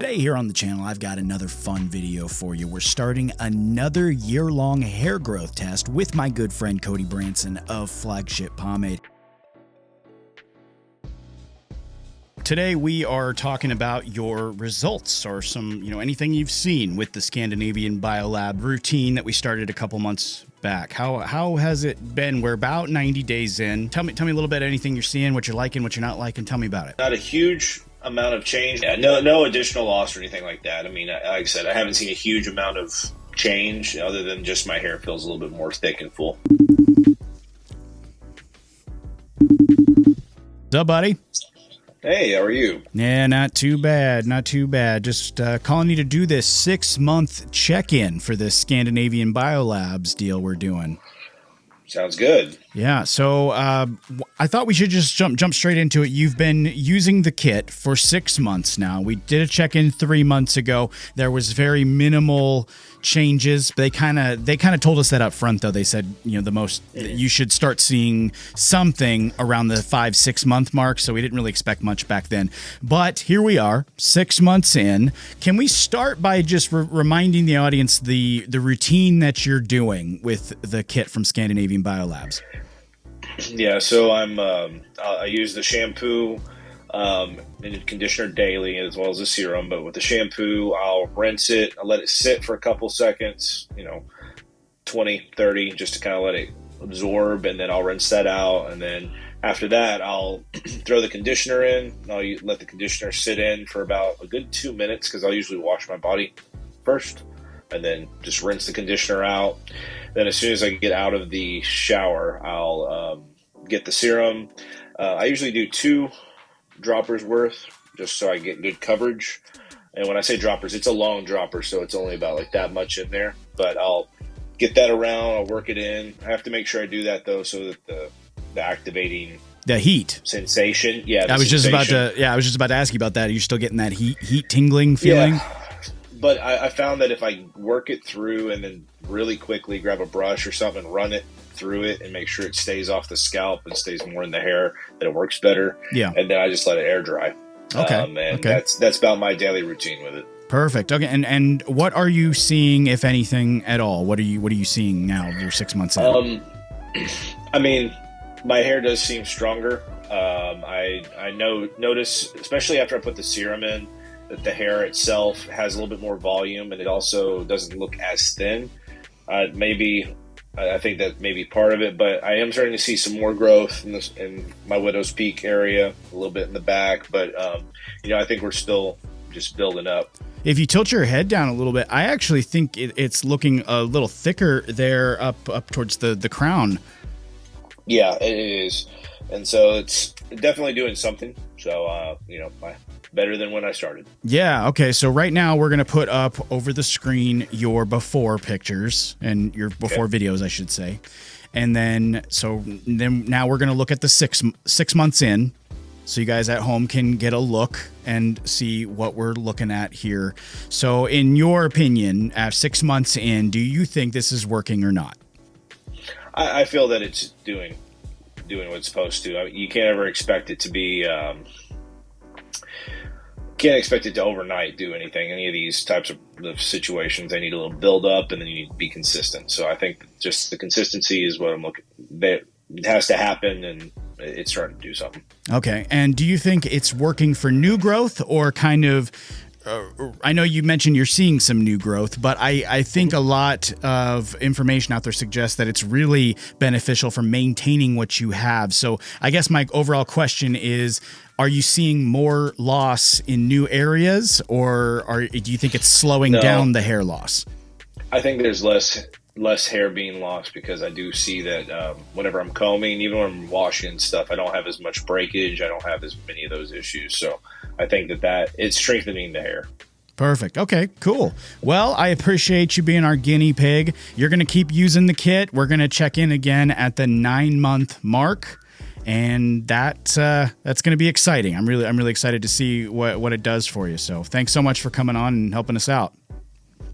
Today here on the channel, I've got another fun video for you. We're starting another year-long hair growth test with my good friend Cody Branson of Flagship Pomade. Today we are talking about your results or some, anything you've seen with the Scandinavian Biolab routine that we started a couple months back. How has it been? We're about 90 days in. Tell me a little bit, anything you're seeing, what you're liking, what you're not liking. Tell me about it. Not a huge amount of change. Yeah, no additional loss or anything like that. I mean, like I said, I haven't seen a huge amount of change other than just my hair feels a little bit more thick and full. What's up, buddy? Hey, how are you? Yeah, not too bad. Not too bad. Just calling you to do this 6-month check-in for this Scandinavian Biolabs deal we're doing. Sounds good. Yeah, so I thought we should just jump straight into it. You've been using the kit for 6 months now. We did a check-in 3 months ago. There was very minimal changes. They kind of told us that up front, though. They said, you should start seeing something around the 5-6 month mark. So we didn't really expect much back then. But here we are, 6 months in. Can we start by just reminding the audience the routine that you're doing with the kit from Scandinavian Biolabs? Yeah, so I use the shampoo and conditioner daily as well as the serum, but with the shampoo I'll rinse it, I'll let it sit for a couple seconds, 20, 30, just to kind of let it absorb, and then I'll rinse that out, and then after that I'll throw the conditioner in. I'll let the conditioner sit in for about a good 2 minutes because I'll usually wash my body first and then just rinse the conditioner out. Then as soon as I get out of the shower, I'll get the serum. I usually do 2 droppers worth just so I get good coverage. And when I say droppers, it's a long dropper, so it's only about like that much in there. But I'll get that around, I'll work it in. I have to make sure I do that though, so that the activating heat sensation. Yeah, I was just about to ask you about that. Are you still getting that heat tingling feeling? Yeah. But I found that if I work it through and then really quickly grab a brush or something, run it through it and make sure it stays off the scalp and stays more in the hair, that it works better. Yeah. And then I just let it air dry. Okay. That's about my daily routine with it. Perfect. Okay. And what are you seeing, if anything at all? What are you seeing now? You're 6 months in. I mean, my hair does seem stronger. I notice, especially after I put the serum in, that the hair itself has a little bit more volume, and it also doesn't look as thin. I think that may be part of it, but I am starting to see some more growth in my widow's peak area, a little bit in the back. But I think we're still just building up. If you tilt your head down a little bit, I actually think it's looking a little thicker there up towards the crown. Yeah, it is, and so it's definitely doing something. So better than when I started. Yeah. Okay. So right now we're going to put up over the screen your before pictures and your before videos, I should say. And then now we're going to look at the six months in, so you guys at home can get a look and see what we're looking at here. So in your opinion, 6 months in, do you think this is working or not? I feel that it's doing what it's supposed to. I mean, you can't ever expect it to be, can't expect it to overnight do anything. Any of these types of situations, they need a little build up, and then you need to be consistent. So I think just the consistency is what I'm looking. That has to happen, and it's starting to do something. Okay. And do you think it's working for new growth, or kind of? I know you mentioned you're seeing some new growth, but I think a lot of information out there suggests that it's really beneficial for maintaining what you have. So I guess my overall question is, are you seeing more loss in new areas, or do you think it's slowing down the hair loss? I think there's less hair being lost, because I do see that whenever I'm combing, even when I'm washing and stuff, I don't have as much breakage. I don't have as many of those issues. So I think that it's strengthening the hair. Perfect. Okay, cool. Well, I appreciate you being our guinea pig. You're going to keep using the kit. We're going to check in again at the 9-month mark. And that's going to be exciting. I'm really excited to see what it does for you. So thanks so much for coming on and helping us out.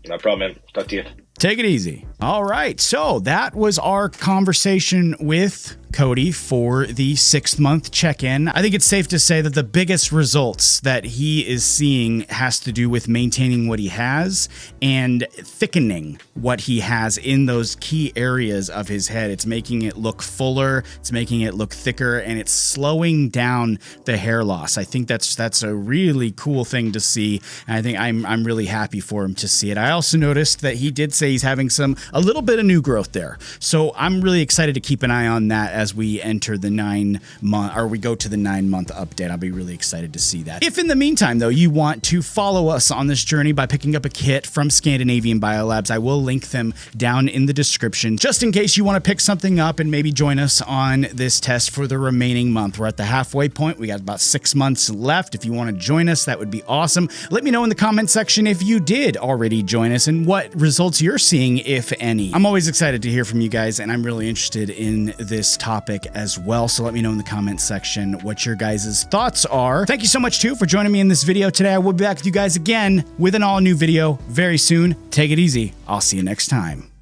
No problem, man. Talk to you. Take it easy. All right. So that was our conversation with Cody for the 6-month check-in. I think it's safe to say that the biggest results that he is seeing has to do with maintaining what he has and thickening what he has in those key areas of his head. It's making it look fuller, it's making it look thicker, and it's slowing down the hair loss. I think that's a really cool thing to see, and I think I'm really happy for him to see it. I also noticed that he did say he's having a little bit of new growth there. So I'm really excited to keep an eye on that as we enter the 9-month, or we go to the 9-month update. I'll be really excited to see that. If in the meantime, though, you want to follow us on this journey by picking up a kit from Scandinavian Biolabs, I will link them down in the description, just in case you want to pick something up and maybe join us on this test for the remaining month. We're at the halfway point. We got about 6 months left. If you want to join us, that would be awesome. Let me know in the comment section if you did already join us and what results you're seeing, if any. I'm always excited to hear from you guys, and I'm really interested in this topic as well. So let me know in the comment section what your guys' thoughts are. Thank you so much too for joining me in this video today. I will be back with you guys again with an all new video very soon. Take it easy. I'll see you next time.